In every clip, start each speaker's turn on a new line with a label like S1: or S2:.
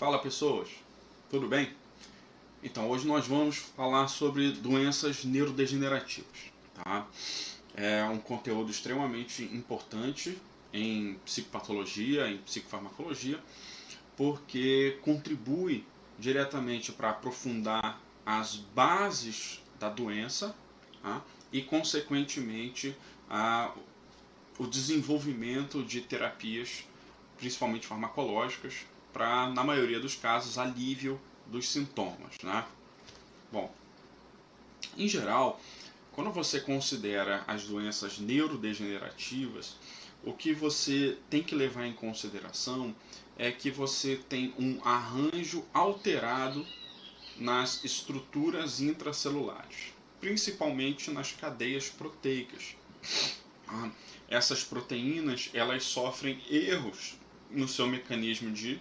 S1: Fala pessoas, tudo bem? Então hoje nós vamos falar sobre doenças neurodegenerativas, tá? É um conteúdo extremamente importante em psicopatologia, em psicofarmacologia, porque contribui diretamente para aprofundar as bases da doença, tá? E consequentemente o desenvolvimento de terapias, principalmente farmacológicas, para, na maioria dos casos, alívio dos sintomas, né? Bom, em geral, quando você considera as doenças neurodegenerativas, o que você tem que levar em consideração é que você tem um arranjo alterado nas estruturas intracelulares, principalmente nas cadeias proteicas. Essas proteínas elas sofrem erros no seu mecanismo de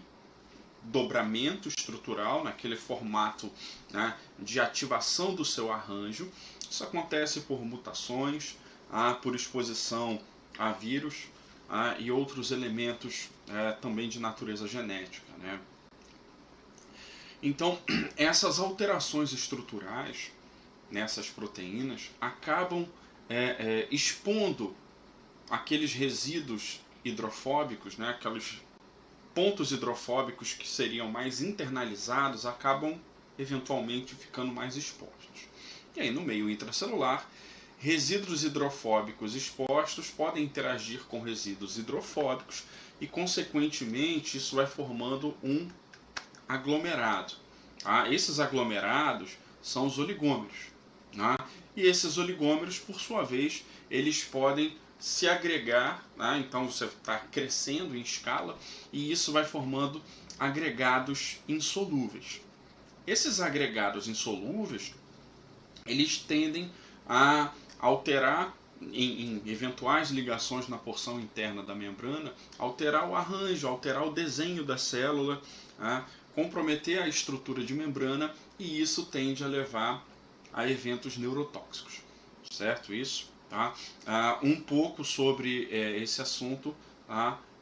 S1: dobramento estrutural, naquele formato, né, de ativação do seu arranjo. Isso acontece por mutações, por exposição a vírus e outros elementos também de natureza genética, né? Então, essas alterações estruturais nessas proteínas acabam expondo aqueles resíduos hidrofóbicos, né, aqueles pontos hidrofóbicos que seriam mais internalizados, acabam eventualmente ficando mais expostos. E aí, no meio intracelular, resíduos hidrofóbicos expostos podem interagir com resíduos hidrofóbicos e, consequentemente, isso vai formando um aglomerado. Esses aglomerados são os oligômeros. E esses oligômeros, por sua vez, eles podem se agregar, então você está crescendo em escala e isso vai formando agregados insolúveis. Esses agregados insolúveis, eles tendem a alterar em eventuais ligações na porção interna da membrana, alterar o arranjo, alterar o desenho da célula, comprometer a estrutura de membrana, e isso tende a levar a eventos neurotóxicos, certo? Isso, tá? Um pouco sobre esse assunto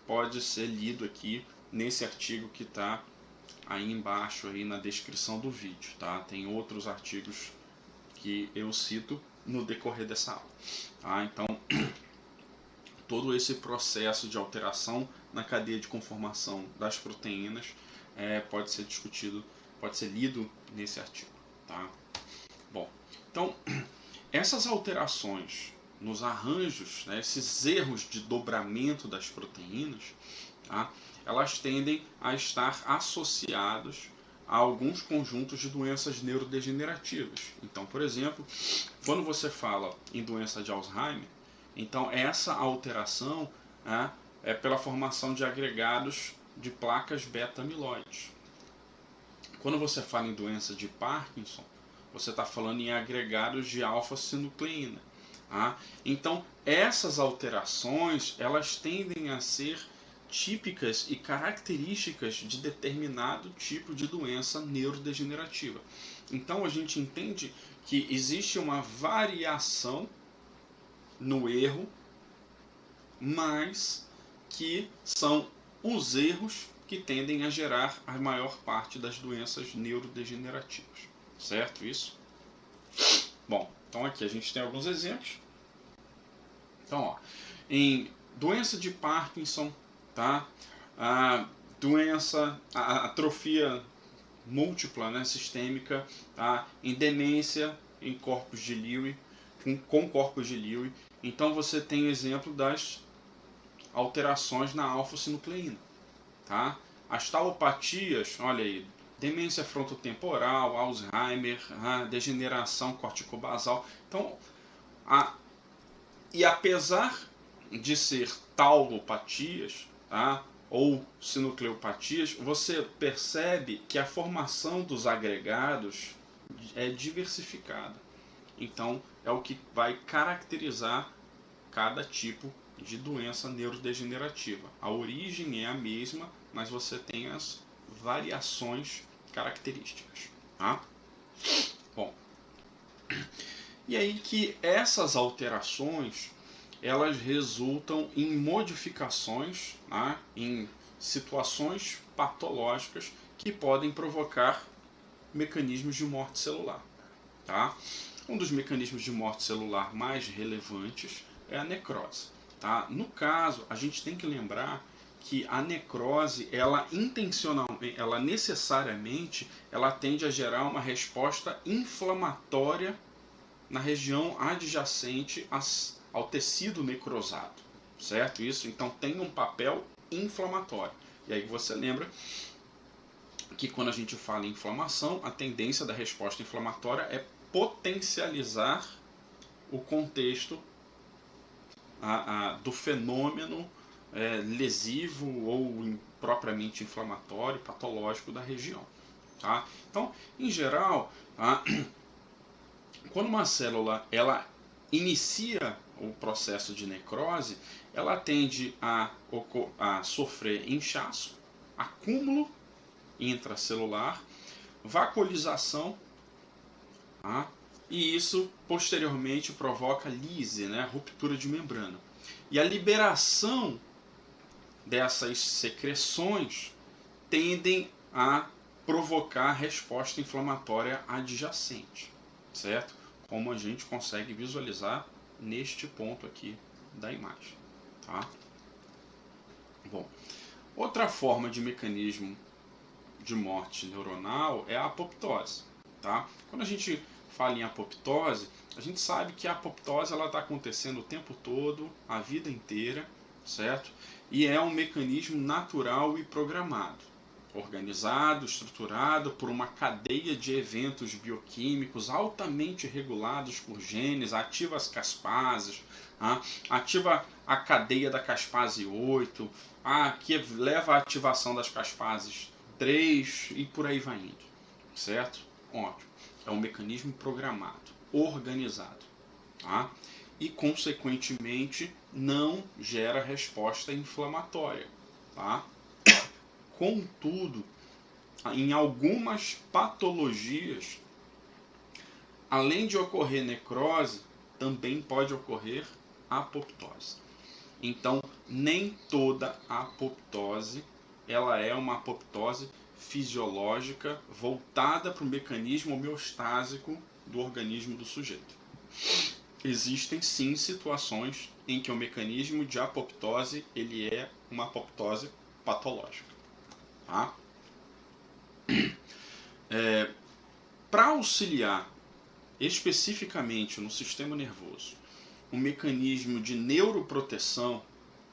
S1: pode ser lido aqui nesse artigo que está aí embaixo aí na descrição do vídeo, tá? Tem outros artigos que eu cito no decorrer dessa aula. Então, todo esse processo de alteração na cadeia de conformação das proteínas pode ser discutido, pode ser lido nesse artigo, tá? Bom, então essas alterações nos arranjos, né, esses erros de dobramento das proteínas, elas tendem a estar associados a alguns conjuntos de doenças neurodegenerativas. Então, por exemplo, quando você fala em doença de Alzheimer, então essa alteração é pela formação de agregados de placas beta-amiloides. Quando você fala em doença de Parkinson, você está falando em agregados de alfa-sinucleína. Então, essas alterações elas tendem a ser típicas e características de determinado tipo de doença neurodegenerativa. Então, a gente entende que existe uma variação no erro, mas que são os erros que tendem a gerar a maior parte das doenças neurodegenerativas. Certo isso? Bom, então aqui a gente tem alguns exemplos. Então, em doença de Parkinson, tá? A atrofia múltipla, né, sistêmica, tá? Em demência, em corpos de Lewy, com corpos de Lewy. Então você tem exemplo das alterações na alfa-sinucleína, tá? As talopatias, olha aí, demência frontotemporal, Alzheimer, degeneração corticobasal. Então, e apesar de ser taulopatias, ou sinucleopatias, você percebe que a formação dos agregados é diversificada. Então, é o que vai caracterizar cada tipo de doença neurodegenerativa. A origem é a mesma, mas você tem as variações características. Bom, e aí que essas alterações elas resultam em modificações, em situações patológicas que podem provocar mecanismos de morte celular. Tá? Um dos mecanismos de morte celular mais relevantes é a necrose. Tá? No caso, a gente tem que lembrar que a necrose, ela necessariamente, ela tende a gerar uma resposta inflamatória na região adjacente ao tecido necrosado, certo? Isso então tem um papel inflamatório. E aí você lembra que quando a gente fala em inflamação, a tendência da resposta inflamatória é potencializar o contexto do fenômeno lesivo ou propriamente inflamatório, patológico da região. Tá? Então, em geral, quando uma célula ela inicia o processo de necrose, ela tende a sofrer inchaço, acúmulo intracelular, vacuolização, tá? E isso posteriormente provoca lise, né? Ruptura de membrana. E a liberação dessas secreções tendem a provocar resposta inflamatória adjacente, certo? Como a gente consegue visualizar neste ponto aqui da imagem, tá? Bom, outra forma de mecanismo de morte neuronal é a apoptose, tá? Quando a gente fala em apoptose, a gente sabe que a apoptose ela está acontecendo o tempo todo, a vida inteira, certo? E é um mecanismo natural e programado, organizado, estruturado por uma cadeia de eventos bioquímicos altamente regulados por genes, ativa as caspases, ativa a cadeia da caspase 8, que leva à ativação das caspases 3 e por aí vai indo, certo? Ótimo. É um mecanismo programado, organizado, tá? E consequentemente não gera resposta inflamatória, tá? Contudo, em algumas patologias, além de ocorrer necrose, também pode ocorrer apoptose. Então, nem toda apoptose ela é uma apoptose fisiológica voltada para o mecanismo homeostásico do organismo do sujeito. Existem sim situações em que o mecanismo de apoptose ele é uma apoptose patológica. Tá? Para auxiliar especificamente no sistema nervoso um mecanismo de neuroproteção,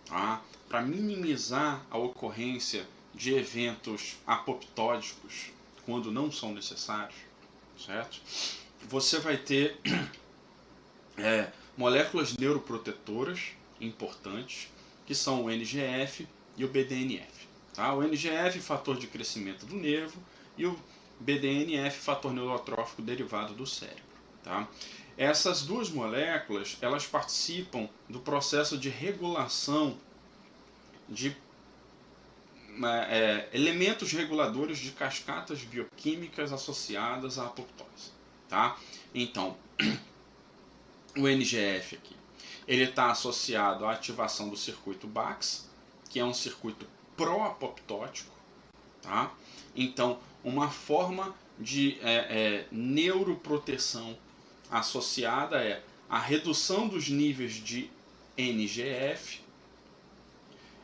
S1: tá? Para minimizar a ocorrência de eventos apoptóticos quando não são necessários, certo? Você vai ter moléculas neuroprotetoras importantes, que são o NGF e o BDNF. Tá? O NGF, fator de crescimento do nervo, e o BDNF, fator neurotrófico derivado do cérebro. Tá? Essas duas moléculas, elas participam do processo de regulação de elementos reguladores de cascatas bioquímicas associadas à apoptose. Tá? Então, o NGF aqui, ele está associado à ativação do circuito Bax, que é um circuito pró-apoptótico. Tá? Então, uma forma de neuroproteção associada é a redução dos níveis de NGF,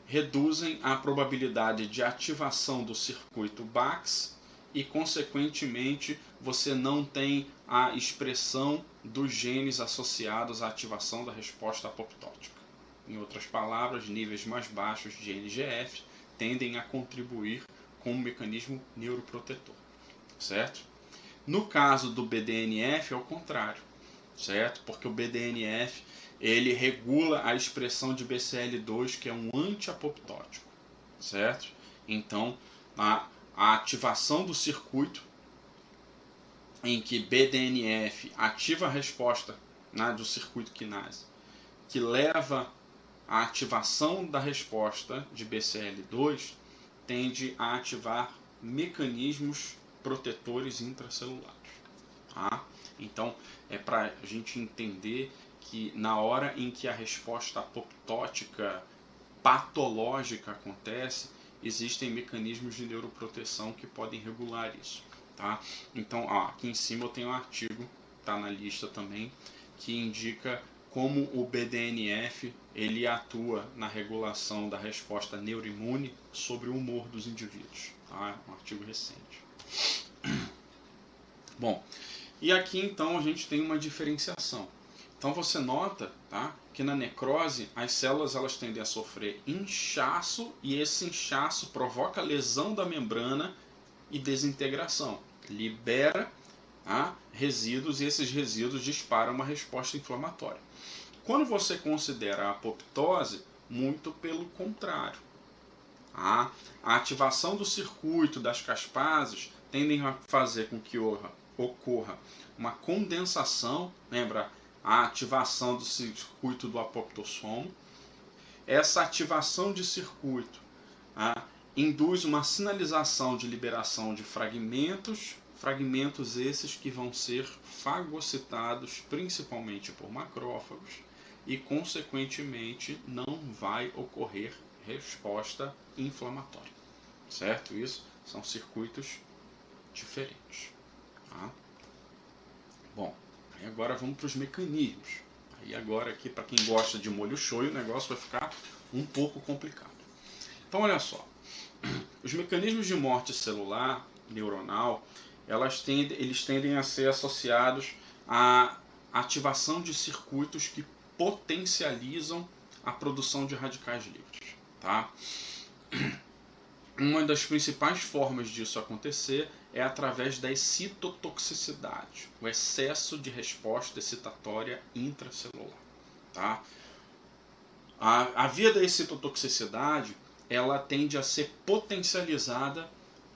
S1: reduzem a probabilidade de ativação do circuito Bax e, consequentemente, você não tem a expressão dos genes associados à ativação da resposta apoptótica. Em outras palavras, níveis mais baixos de NGF tendem a contribuir com um mecanismo neuroprotetor, certo? No caso do BDNF é o contrário, certo? Porque o BDNF ele regula a expressão de BCL2, que é um antiapoptótico, certo? Então, a ativação do circuito em que BDNF ativa a resposta do circuito quinase, que leva à ativação da resposta de BCL2, tende a ativar mecanismos protetores intracelulares. Tá? Então, é para a gente entender que na hora em que a resposta apoptótica patológica acontece, existem mecanismos de neuroproteção que podem regular isso. Tá? Então, ó, aqui em cima eu tenho um artigo, está na lista também, que indica como o BDNF ele atua na regulação da resposta neuroimune sobre o humor dos indivíduos. Tá? Um artigo recente. Bom, e aqui então a gente tem uma diferenciação. Então você nota, tá, que na necrose as células elas tendem a sofrer inchaço e esse inchaço provoca lesão da membrana e desintegração. Libera, tá, resíduos e esses resíduos disparam uma resposta inflamatória. Quando você considera a apoptose, muito pelo contrário. A ativação do circuito das caspases tendem a fazer com que ocorra uma condensação, lembra a ativação do circuito do apoptossomo. Essa ativação de circuito induz uma sinalização de liberação de fragmentos esses que vão ser fagocitados principalmente por macrófagos e consequentemente não vai ocorrer resposta inflamatória, certo? Isso são circuitos diferentes. Tá? Bom, aí agora vamos para os mecanismos. Aí agora aqui para quem gosta de molho shoyu o negócio vai ficar um pouco complicado. Então olha só, os mecanismos de morte celular, neuronal, eles tendem a ser associados à ativação de circuitos que potencializam a produção de radicais livres. Tá? Uma das principais formas disso acontecer é através da excitotoxicidade, o excesso de resposta excitatória intracelular. Tá? A via da excitotoxicidade ela tende a ser potencializada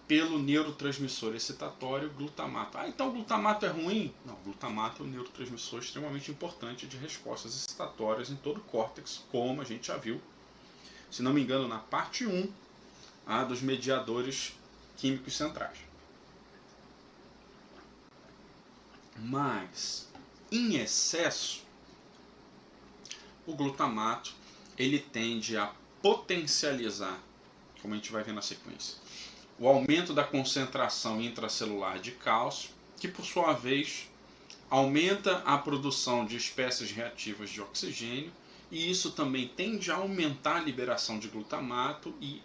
S1: pelo neurotransmissor excitatório glutamato. Então o glutamato é ruim? Não, o glutamato é um neurotransmissor extremamente importante de respostas excitatórias em todo o córtex, como a gente já viu, se não me engano, na parte 1 dos mediadores químicos centrais. Mas, em excesso, o glutamato ele tende a potencializar, como a gente vai ver na sequência, o aumento da concentração intracelular de cálcio, que por sua vez aumenta a produção de espécies reativas de oxigênio, e isso também tende a aumentar a liberação de glutamato e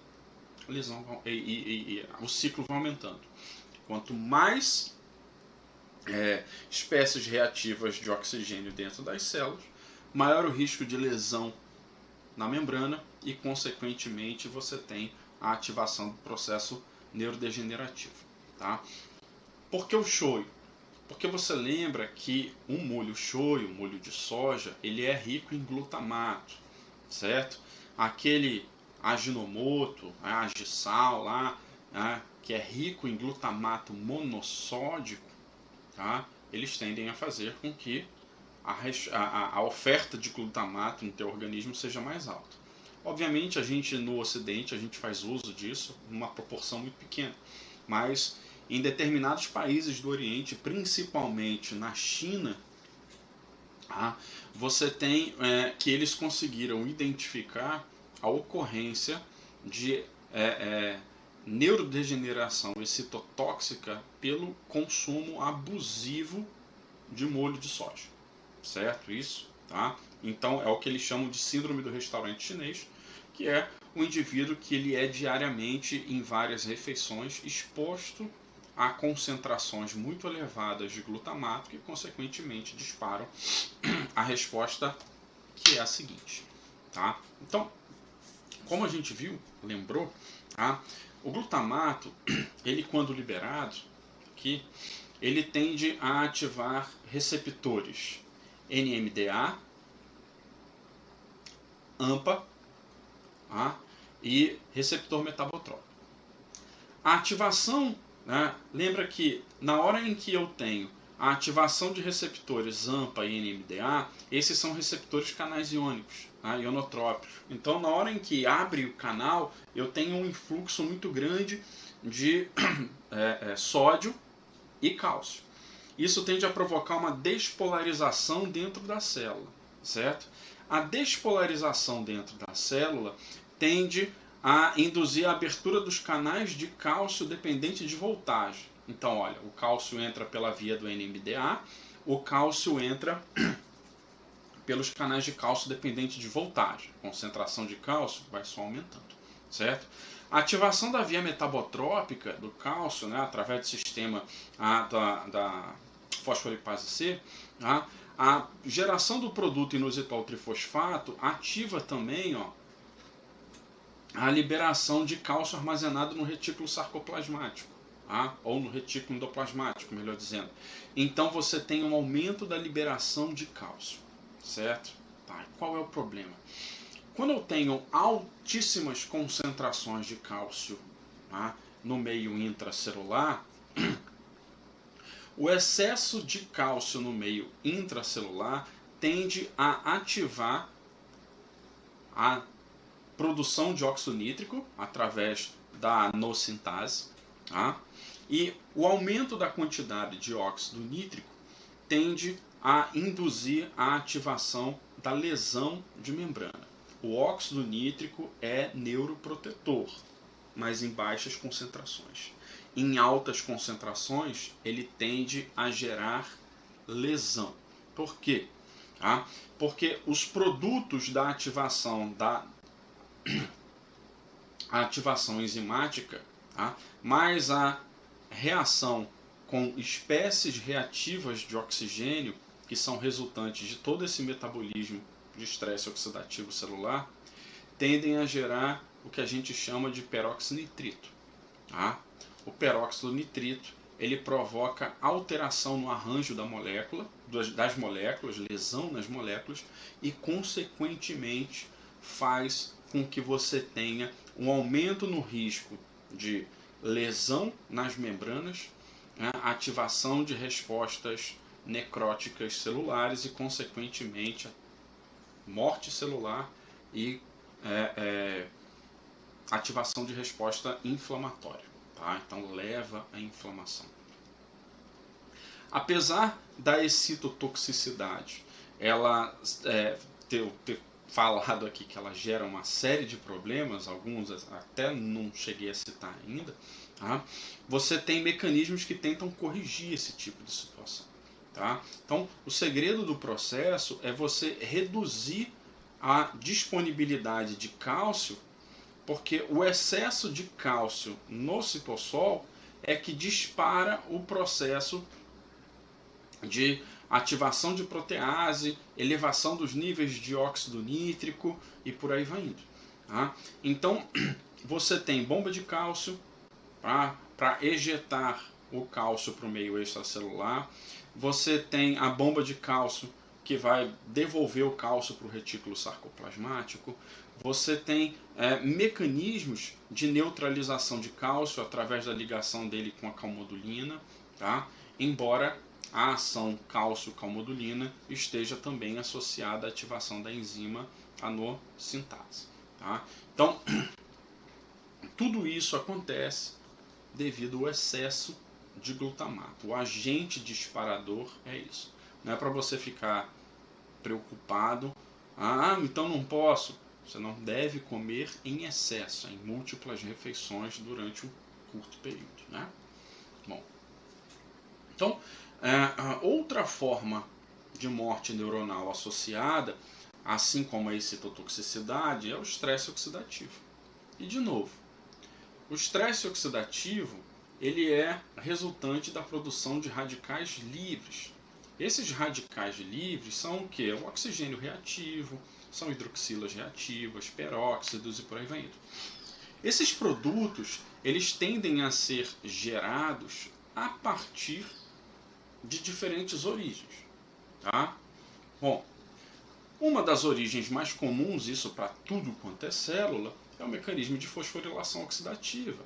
S1: o ciclo vai aumentando. Quanto mais espécies reativas de oxigênio dentro das células, maior o risco de lesão na membrana e, consequentemente, você tem a ativação do processo neurodegenerativo. Tá? Por que o shoyu? Porque você lembra que o molho shoyu, o molho de soja, ele é rico em glutamato, certo? Aquele Ajinomoto, Agisal lá, que é rico em glutamato monossódico, tá? Eles tendem a fazer com que a oferta de glutamato no teu organismo seja mais alta. Obviamente, a gente no Ocidente a gente faz uso disso numa proporção muito pequena, mas em determinados países do Oriente, principalmente na China, você tem que eles conseguiram identificar a ocorrência de neurodegeneração excitotóxica pelo consumo abusivo de molho de soja, certo? Isso, tá? Então é o que eles chamam de síndrome do restaurante chinês, que é o indivíduo que ele é diariamente em várias refeições exposto a concentrações muito elevadas de glutamato que consequentemente disparam a resposta, que é a seguinte, tá? Então, como a gente viu, lembrou, tá? O glutamato, ele quando liberado, aqui, ele tende a ativar receptores NMDA, AMPA, e receptor metabotrópico. A ativação, lembra que na hora em que eu tenho a ativação de receptores AMPA e NMDA, esses são receptores canais iônicos, ionotrópicos. Então, na hora em que abre o canal, eu tenho um influxo muito grande de sódio e cálcio. Isso tende a provocar uma despolarização dentro da célula, certo? A despolarização dentro da célula tende a induzir a abertura dos canais de cálcio dependente de voltagem. Então, olha, o cálcio entra pela via do NMDA, o cálcio entra pelos canais de cálcio dependente de voltagem. A concentração de cálcio vai só aumentando, certo? A ativação da via metabotrópica do cálcio, né, através do sistema da fosfolipase C, a geração do produto inositol trifosfato ativa também, ó, a liberação de cálcio armazenado no retículo sarcoplasmático, ou no retículo endoplasmático, melhor dizendo. Então você tem um aumento da liberação de cálcio, certo? Tá. Qual é o problema? Quando eu tenho altíssimas concentrações de cálcio, no meio intracelular, o excesso de cálcio no meio intracelular tende a ativar a produção de óxido nítrico através da nosintase, e o aumento da quantidade de óxido nítrico tende a induzir a ativação da lesão de membrana. O óxido nítrico é neuroprotetor, mas em baixas concentrações. Em altas concentrações, ele tende a gerar lesão. Por quê? Porque os produtos da ativação a ativação enzimática, mais a reação com espécies reativas de oxigênio, que são resultantes de todo esse metabolismo de estresse oxidativo celular, tendem a gerar o que a gente chama de peroxinitrito. O peróxido nitrito, ele provoca alteração no arranjo das moléculas, lesão nas moléculas, e consequentemente faz com que você tenha um aumento no risco de lesão nas membranas, ativação de respostas necróticas celulares e, consequentemente, morte celular e ativação de resposta inflamatória. Então leva à inflamação. Apesar da excitotoxicidade, ela ter falado aqui que ela gera uma série de problemas, alguns até não cheguei a citar ainda, você tem mecanismos que tentam corrigir esse tipo de situação. Então, o segredo do processo é você reduzir a disponibilidade de cálcio, porque o excesso de cálcio no citossol é que dispara o processo de ativação de protease, elevação dos níveis de óxido nítrico e por aí vai indo. Então, você tem bomba de cálcio para ejetar o cálcio para o meio extracelular, você tem a bomba de cálcio que vai devolver o cálcio para o retículo sarcoplasmático, você tem mecanismos de neutralização de cálcio através da ligação dele com a calmodulina, embora a ação cálcio-calmodulina esteja também associada à ativação da enzima anosintase. Então, tudo isso acontece devido ao excesso de glutamato. O agente disparador é isso. Não é para você ficar preocupado. Então não posso. Você não deve comer em excesso, em múltiplas refeições durante um curto período. Bom, então, outra forma de morte neuronal associada, assim como a excitotoxicidade, é o estresse oxidativo. E de novo, o estresse oxidativo ele é resultante da produção de radicais livres. Esses radicais livres são o quê? O oxigênio reativo, são hidroxilas reativas, peróxidos e por aí vai indo. Esses produtos eles tendem a ser gerados a partir de diferentes origens. Bom, uma das origens mais comuns, isso para tudo quanto é célula, é o mecanismo de fosforilação oxidativa,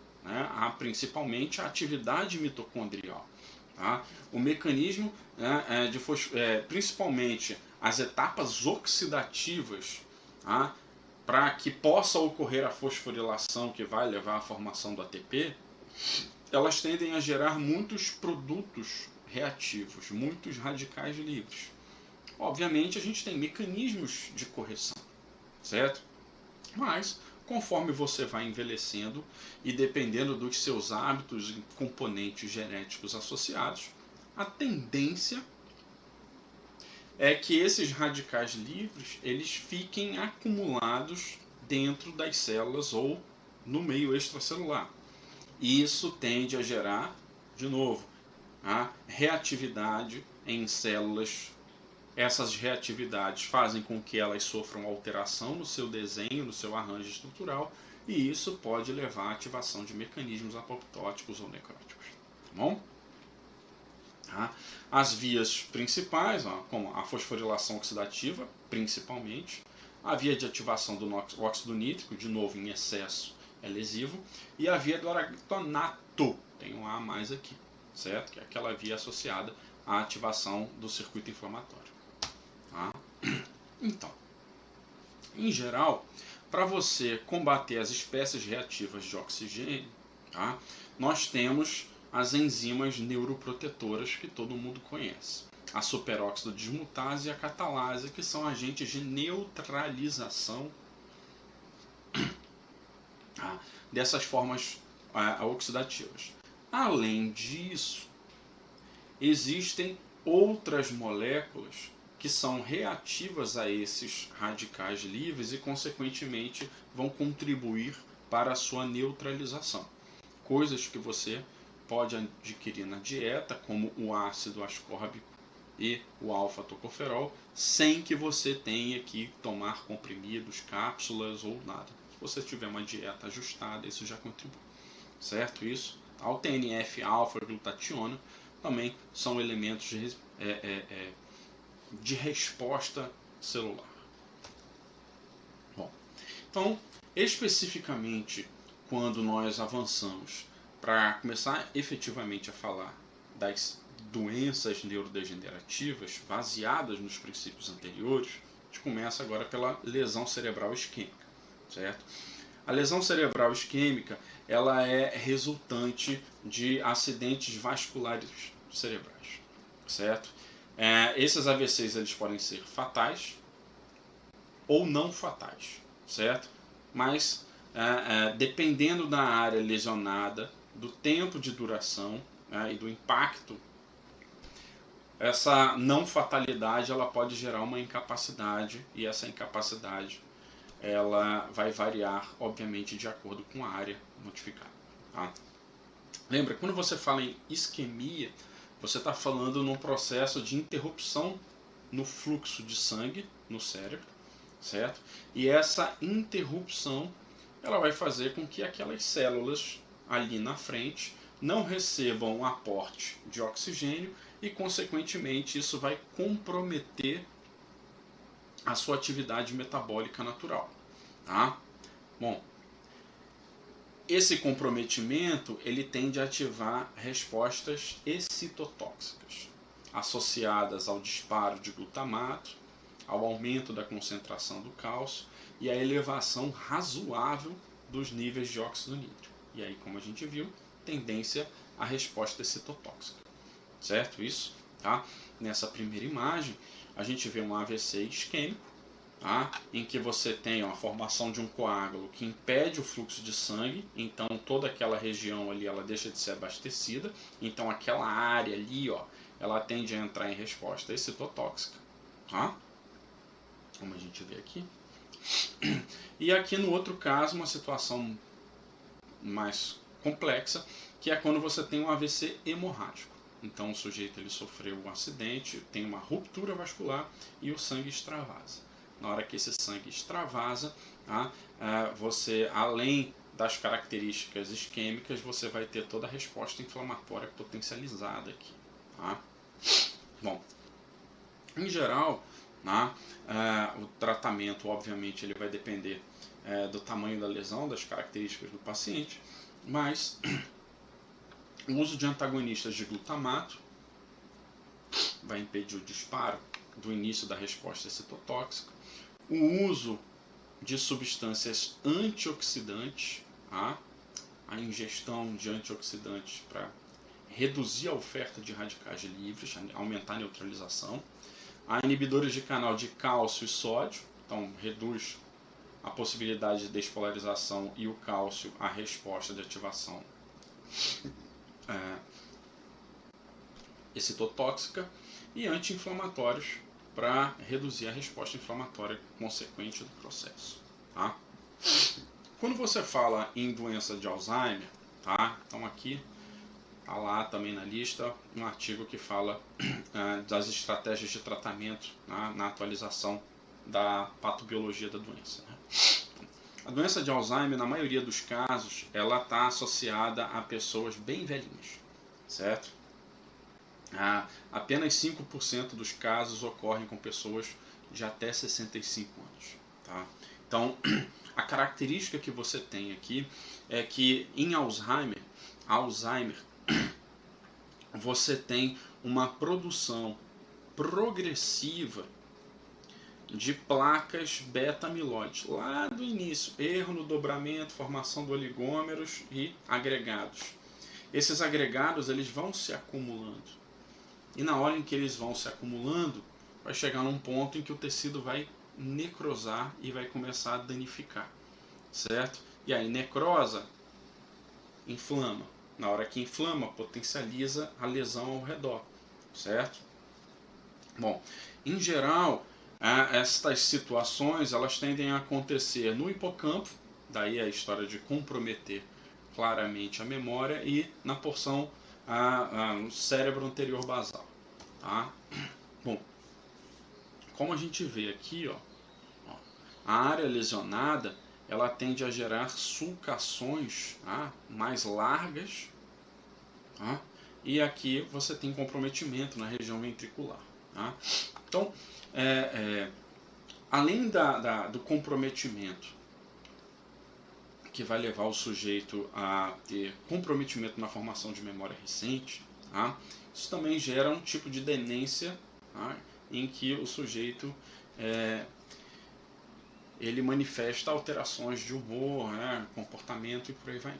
S1: principalmente a atividade mitocondrial. O mecanismo principalmente as etapas oxidativas, para que possa ocorrer a fosforilação que vai levar à formação do ATP, elas tendem a gerar muitos produtos reativos, muitos radicais livres. Obviamente a gente tem mecanismos de correção, certo? Mas conforme você vai envelhecendo e dependendo dos seus hábitos e componentes genéticos associados, a tendência é que esses radicais livres eles fiquem acumulados dentro das células ou no meio extracelular. E isso tende a gerar, de novo, a reatividade em células. Essas reatividades fazem com que elas sofram alteração no seu desenho, no seu arranjo estrutural, e isso pode levar à ativação de mecanismos apoptóticos ou necróticos. Tá bom? As vias principais, como a fosforilação oxidativa, principalmente, a via de ativação do óxido nítrico, de novo em excesso, é lesivo, e a via do aragtonato, tem um A a mais aqui, certo? Que é aquela via associada à ativação do circuito inflamatório. Tá? Então, em geral, para você combater as espécies reativas de oxigênio, tá? Nós temos as enzimas neuroprotetoras que todo mundo conhece. A superóxido dismutase e a catalase, que são agentes de neutralização dessas formas oxidativas. Além disso, existem outras moléculas que são reativas a esses radicais livres e, consequentemente, vão contribuir para a sua neutralização. Coisas que você pode adquirir na dieta, como o ácido ascórbico e o alfa-tocoferol, sem que você tenha que tomar comprimidos, cápsulas ou nada. Se você tiver uma dieta ajustada, isso já contribui. Certo? Isso. O TNF, alfa-glutationa, também são elementos de resposta celular. Bom, então, especificamente, quando nós avançamos para começar efetivamente a falar das doenças neurodegenerativas baseadas nos princípios anteriores, a gente começa agora pela lesão cerebral isquêmica, certo? A lesão cerebral isquêmica ela é resultante de acidentes vasculares cerebrais, certo? Esses AVCs eles podem ser fatais ou não fatais, certo? Mas dependendo da área lesionada, do tempo de duração e do impacto, essa não fatalidade ela pode gerar uma incapacidade, e essa incapacidade ela vai variar, obviamente, de acordo com a área notificada. Tá? Lembra, quando você fala em isquemia, você está falando num processo de interrupção no fluxo de sangue no cérebro, certo? E essa interrupção ela vai fazer com que aquelas células ali na frente não recebam um aporte de oxigênio e, consequentemente, isso vai comprometer a sua atividade metabólica natural. Tá? Bom, esse comprometimento ele tende a ativar respostas excitotóxicas, associadas ao disparo de glutamato, ao aumento da concentração do cálcio e à elevação razoável dos níveis de óxido nítrico. E aí, como a gente viu, tendência à resposta excitotóxica. Certo? Isso, tá? Nessa primeira imagem, a gente vê um AVC isquêmico, tá? Em que você tem a formação de um coágulo que impede o fluxo de sangue, então toda aquela região ali ela deixa de ser abastecida, então aquela área ali, ela tende a entrar em resposta excitotóxica, tá? Como a gente vê aqui. E aqui no outro caso, uma situação mais complexa, que é quando você tem um AVC hemorrágico. Então o sujeito ele sofreu um acidente, tem uma ruptura vascular e o sangue extravasa. Na hora que esse sangue extravasa, você, além das características isquêmicas, você vai ter toda a resposta inflamatória potencializada aqui. Tá? Bom, em geral, o tratamento, obviamente, ele vai depender do tamanho da lesão, das características do paciente, mas o uso de antagonistas de glutamato vai impedir o disparo do início da resposta excitotóxica. O uso de substâncias antioxidantes, a ingestão de antioxidantes para reduzir a oferta de radicais livres, aumentar a neutralização. Há inibidores de canal de cálcio e sódio, então reduz a possibilidade de despolarização e o cálcio a resposta de ativação excitotóxica, e anti-inflamatórios para reduzir a resposta inflamatória consequente do processo. Tá? Quando você fala em doença de Alzheimer, tá? Então aqui está lá também na lista um artigo que fala das estratégias de tratamento na atualização da patobiologia da doença. Né? A doença de Alzheimer, na maioria dos casos, ela está associada a pessoas bem velhinhas, certo? Apenas 5% dos casos ocorrem com pessoas de até 65 anos. Tá? Então, a característica que você tem aqui é que em Alzheimer, você tem uma produção progressiva de placas beta-amiloide. Lá do início, erro no dobramento, formação de oligômeros e agregados. Esses agregados eles vão se acumulando. E na hora em que eles vão se acumulando, vai chegar num ponto em que o tecido vai necrosar e vai começar a danificar, certo? E aí necrosa, inflama. Na hora que inflama, potencializa a lesão ao redor, certo? Bom, em geral, estas situações elas tendem a acontecer no hipocampo, daí a história de comprometer claramente a memória, e na porção no cérebro anterior basal. Tá? Bom, como a gente vê aqui, a área lesionada ela tende a gerar sulcações mais largas, e aqui você tem comprometimento na região ventricular. Tá? Então, além do comprometimento que vai levar o sujeito a ter comprometimento na formação de memória recente, isso também gera um tipo de demência em que o sujeito ele manifesta alterações de humor, comportamento e por aí vai.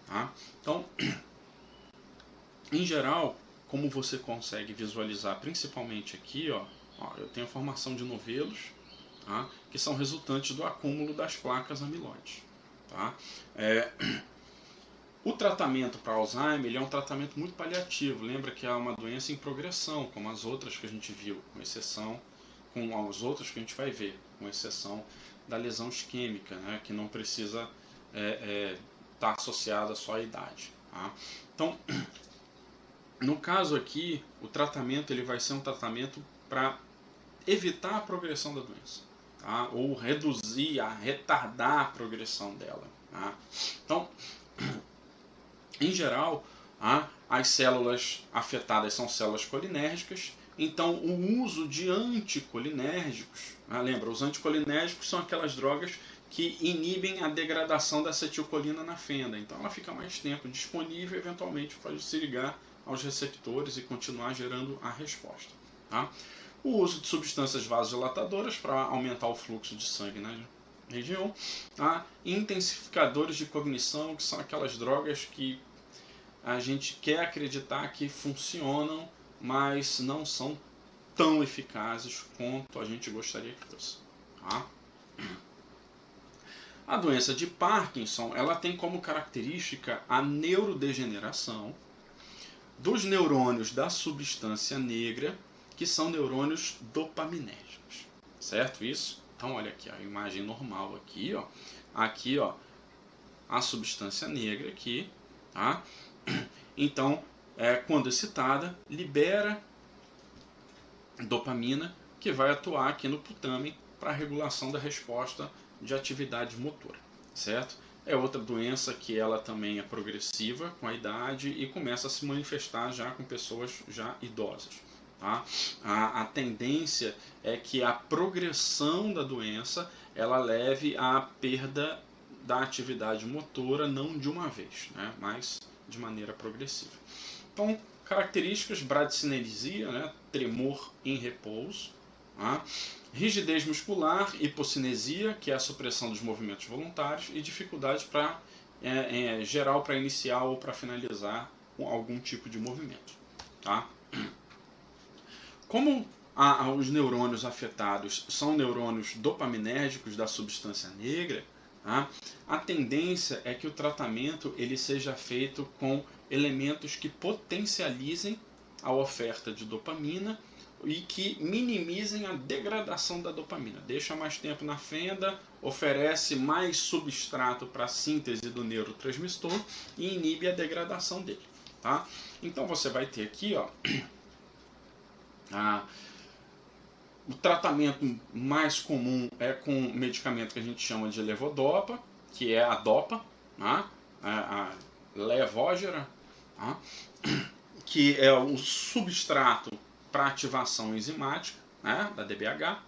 S1: Tá? Então, em geral, como você consegue visualizar principalmente aqui, eu tenho a formação de novelos, que são resultantes do acúmulo das placas amiloides. Tá? O tratamento para Alzheimer ele é um tratamento muito paliativo. Lembra que é uma doença em progressão, como as outras que a gente viu, com as outras que a gente vai ver, com exceção da lesão isquêmica, né, que não precisa estar associada só à idade. Tá? Então, no caso aqui, o tratamento ele vai ser um tratamento para evitar a progressão da doença, tá? Ou reduzir, retardar a progressão dela. Tá? Então, em geral, as células afetadas são células colinérgicas, então o uso de anticolinérgicos, lembra, os anticolinérgicos são aquelas drogas que inibem a degradação da acetilcolina na fenda, então ela fica mais tempo disponível e eventualmente pode se ligar aos receptores e continuar gerando a resposta. Tá? O uso de substâncias vasodilatadoras para aumentar o fluxo de sangue na região, intensificadores de cognição, que são aquelas drogas que a gente quer acreditar que funcionam, mas não são tão eficazes quanto a gente gostaria que fosse. Tá? A doença de Parkinson ela tem como característica a neurodegeneração dos neurônios da substância negra, que são neurônios dopaminérgicos. Certo isso? Então olha aqui a imagem normal aqui, aqui a substância negra aqui, tá? Então, quando excitada, libera dopamina, que vai atuar aqui no putamen para a regulação da resposta de atividade motora, certo? É outra doença que ela também é progressiva com a idade e começa a se manifestar já com pessoas já idosas. Tá? A tendência é que a progressão da doença ela leve à perda da atividade motora, não de uma vez, né? Mas de maneira progressiva. Então, características: bradicinesia, né? Tremor em repouso, rigidez muscular, hipocinesia, que é a supressão dos movimentos voluntários, e dificuldade geral para iniciar ou para finalizar algum tipo de movimento. Tá? Como os neurônios afetados são neurônios dopaminérgicos da substância negra, tá? A tendência é que o tratamento ele seja feito com elementos que potencializem a oferta de dopamina e que minimizem a degradação da dopamina. Deixa mais tempo na fenda, oferece mais substrato para a síntese do neurotransmissor e inibe a degradação dele. Tá? Então você vai ter aqui, ó, o tratamento mais comum é com um medicamento que a gente chama de levodopa, que é a dopa, tá? a levógera, tá? Que é um substrato para ativação enzimática, né, da DBH.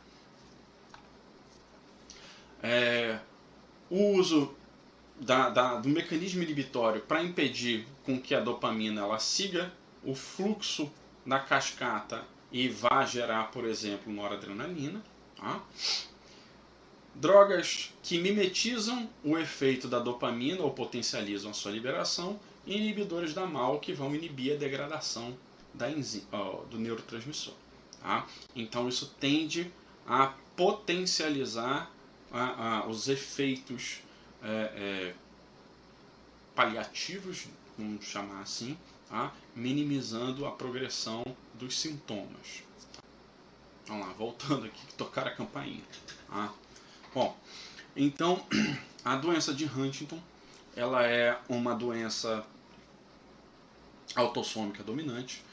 S1: O uso do mecanismo inibitório para impedir com que a dopamina ela siga o fluxo da cascata e vá gerar, por exemplo, noradrenalina. Tá? Drogas que mimetizam o efeito da dopamina ou potencializam a sua liberação, e inibidores da MAO que vão inibir a degradação do neurotransmissor. Tá? Então isso tende a potencializar os efeitos paliativos, vamos chamar assim, tá? Minimizando a progressão dos sintomas. Vamos lá, voltando aqui, tocar a campainha. Tá? Bom, então a doença de Huntington ela é uma doença autossômica dominante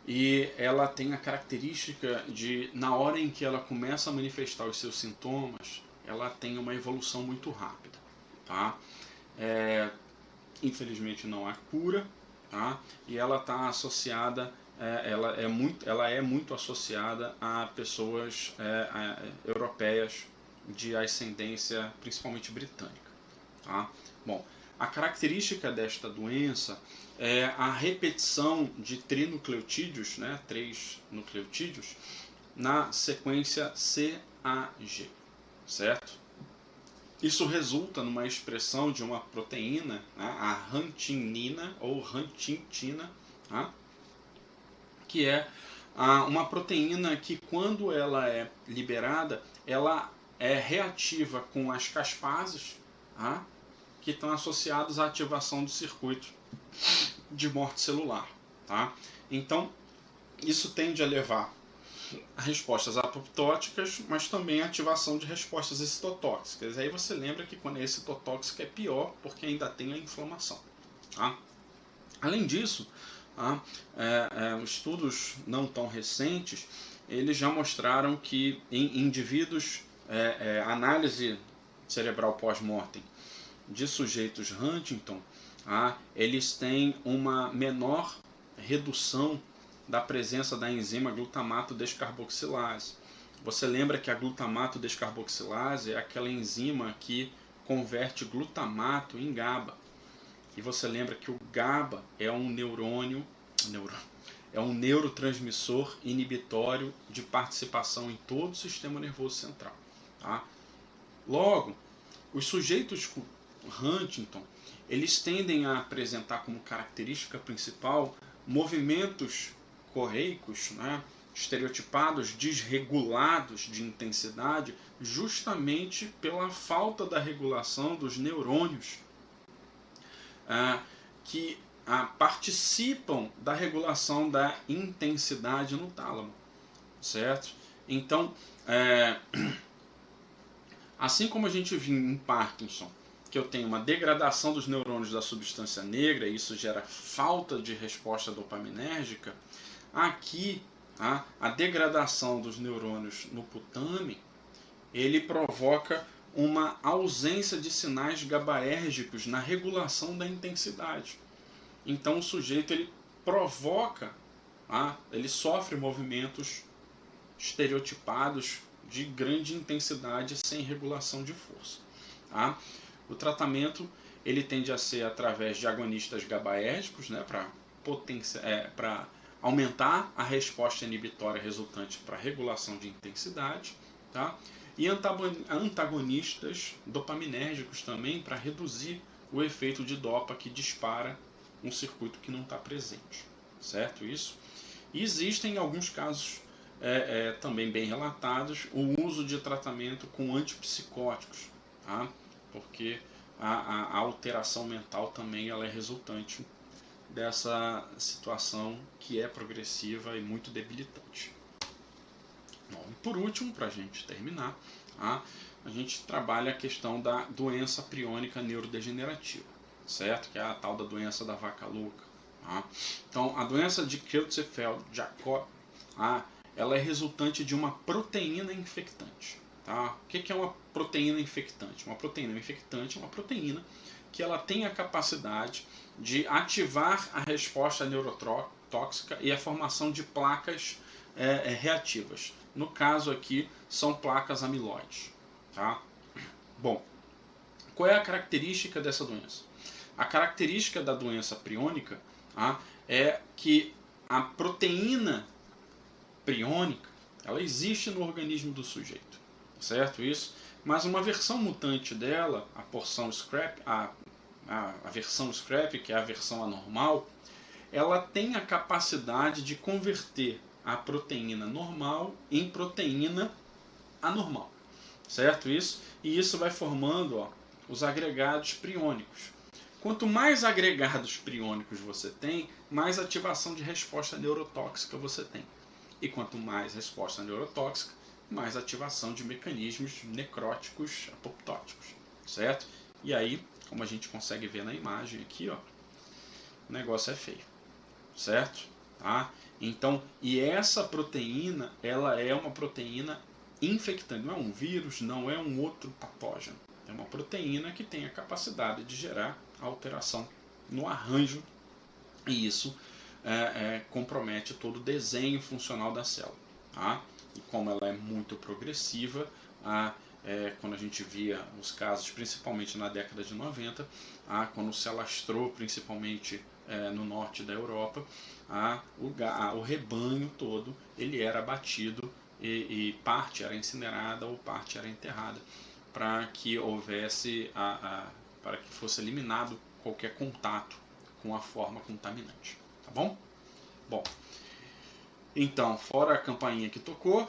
S1: e ela tem a característica de, na hora em que ela começa a manifestar os seus sintomas, ela tem uma evolução muito rápida. Tá? Infelizmente não há cura, tá? E ela está associada, ela é muito associada a pessoas europeias de ascendência principalmente britânica. Tá? Bom, a característica desta doença é a repetição de trinucleotídeos, né, 3 nucleotídeos, na sequência CAG, certo? Isso resulta numa expressão de uma proteína, né, a huntingtina ou huntingtina, tá? Que é uma proteína que, quando ela é liberada, ela é reativa com as caspases, tá? Que estão associados à ativação do circuito de morte celular. Tá? Então, isso tende a levar a respostas apoptóticas, mas também a ativação de respostas excitotóxicas. Aí você lembra que quando é excitotóxico é pior, porque ainda tem a inflamação. Tá? Além disso, estudos não tão recentes, eles já mostraram que em indivíduos, análise cerebral pós-mortem de sujeitos Huntington, eles têm uma menor redução da presença da enzima glutamato descarboxilase. Você lembra que a glutamato descarboxilase é aquela enzima que converte glutamato em GABA. E você lembra que o GABA é um neurotransmissor inibitório de participação em todo o sistema nervoso central. Tá? Logo, os sujeitos com Huntington, eles tendem a apresentar como característica principal movimentos correicos, né, estereotipados, desregulados de intensidade, justamente pela falta da regulação dos neurônios que participam da regulação da intensidade no tálamo, certo? Então, assim como a gente viu em Parkinson, que eu tenho uma degradação dos neurônios da substância negra, e isso gera falta de resposta dopaminérgica, aqui a degradação dos neurônios no putame, ele provoca uma ausência de sinais GABAérgicos na regulação da intensidade. Então o sujeito ele provoca, ele sofre movimentos estereotipados de grande intensidade sem regulação de força. O tratamento ele tende a ser através de agonistas GABAérgicos, né, para aumentar a resposta inibitória resultante para regulação de intensidade, tá? E antagonistas dopaminérgicos também para reduzir o efeito de dopa que dispara um circuito que não está presente, certo? Isso. E existem alguns casos também bem relatados, o uso de tratamento com antipsicóticos, tá? Porque a alteração mental também ela é resultante dessa situação que é progressiva e muito debilitante. Bom, e por último, para a gente terminar, tá? A gente trabalha a questão da doença priônica neurodegenerativa, certo? Que é a tal da doença da vaca louca. Tá? Então, a doença de Creutzfeldt-Jakob, ela é resultante de uma proteína infectante. Tá? O que é uma proteína infectante? Uma proteína infectante é uma proteína que ela tem a capacidade de ativar a resposta neurotóxica e a formação de placas reativas. No caso aqui, são placas amiloides. Tá? Bom, qual é a característica dessa doença? A característica da doença priônica é que a proteína priônica ela existe no organismo do sujeito, certo isso? Mas uma versão mutante dela, a porção scrap, a versão scrap, que é a versão anormal, ela tem a capacidade de converter a proteína normal em proteína anormal, certo isso? E isso vai formando os agregados priônicos. Quanto mais agregados priônicos você tem, mais ativação de resposta neurotóxica você tem. E quanto mais resposta neurotóxica, mais ativação de mecanismos necróticos apoptóticos, certo? E aí, como a gente consegue ver na imagem aqui, ó, o negócio é feio, certo? Tá? Então, e essa proteína, ela é uma proteína infectante, não é um vírus, não é um outro patógeno. É uma proteína que tem a capacidade de gerar alteração no arranjo e isso compromete todo o desenho funcional da célula. Tá? E como ela é muito progressiva, quando a gente via os casos, principalmente na década de 90, quando se alastrou principalmente no norte da Europa, o rebanho todo ele era abatido e parte era incinerada ou parte era enterrada para que houvesse para que fosse eliminado qualquer contato com a forma contaminante, tá bom? Bom, então, fora a campainha que tocou,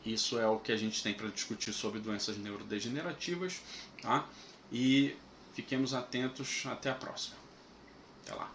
S1: isso é o que a gente tem para discutir sobre doenças neurodegenerativas, tá? E fiquemos atentos, até a próxima. Até lá.